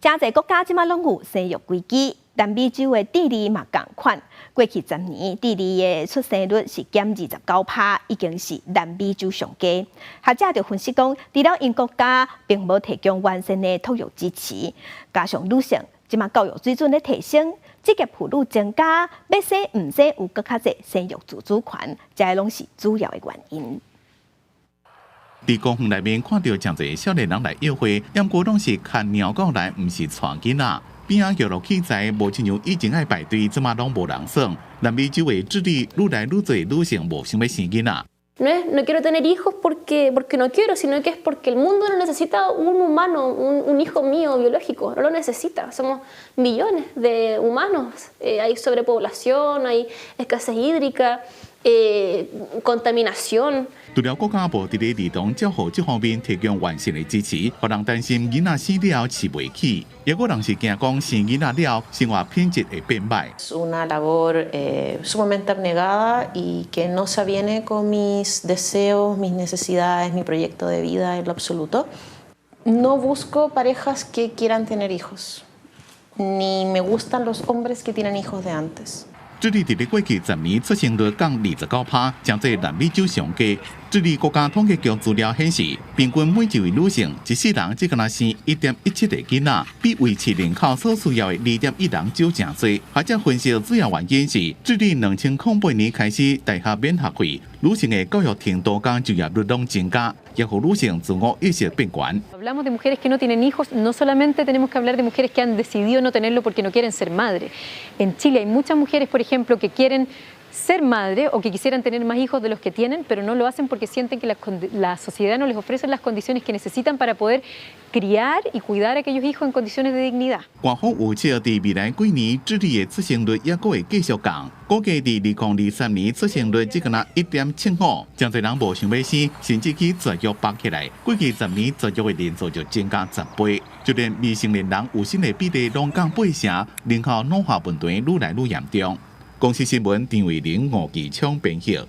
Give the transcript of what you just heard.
真侪国家即马拢有生育规矩，南美洲的智利嘛同款。过去10年，智利的出生率是减29%，已经是南美洲上低。学者就分析讲，除了因国家并无提供完善的托育支持，加上女性即马教育水准咧提升，职业妇女增加，要生唔生有更较侪生育自主权，这些拢是主要的原因。伫公园内面看到真侪少年人来约会，不过拢是牵猫狗来，唔是带囡仔。边仔摇落器材，无亲像以前爱排队，即马拢无人算。南美洲的智利愈来愈多女性无想要生囡仔。No quiero tener hijos porque no quiero, sino que es porque el mundo no necesita un humano, un hijo mío biológico, no lo necesita. Somos millones de humanos, hay sobrepoblación, hay escasez hídrica, contaminación. 除了国家部伫咧儿童照护这方面提供完善的支持，互人担心囡仔生了饲袂起，也有人是惊讲生囡仔了生活品质会变歹。Es una labor sumamente abnegada y que no se aviene con mis deseos, mis necesidades, mi proyecto de vida en lo absoluto. No busco parejas que quieran tener hijos, ni me gustan los hombres que tienen hijos de antes. 智利伫咧过去10年出生率降29%，将在南美洲上低。智利国家统计局资料显示，平均每一位女性一世人只敢若生1.17个囡仔，比维持人口所需要的2.1人少真多。学者分析主要原因是，智利2008年开始大学免学费，女性的教育程度跟就业率拢增加，也互女性自我意识变悬。Hablamos de mujeres que no tienen hijos, no solamente tenemos que hablar de mujeres que han decidido no tenerlo porque no quieren ser madres. En Chile hay muchas mujeres, por ejemplo, que quieren ser madre o que quisieran tener más hijos de los que tienen, pero no lo hacen porque sienten que la sociedad no les ofrece las condiciones que necesitan para poder criar y cuidar a aquellos hijos en condiciones de dignidad. 官方预测，伫未来几年，智利的出生率也会继续降，估计伫2023年出生率只敢若1.75，真侪人无想要生，甚至去绝育绑起来，过去10年绝育的人数就增加10倍，就连未成年人有生的比例拢降8成，人口老化问题愈来愈严重。公司新闻张伟玲、吴其昌编写。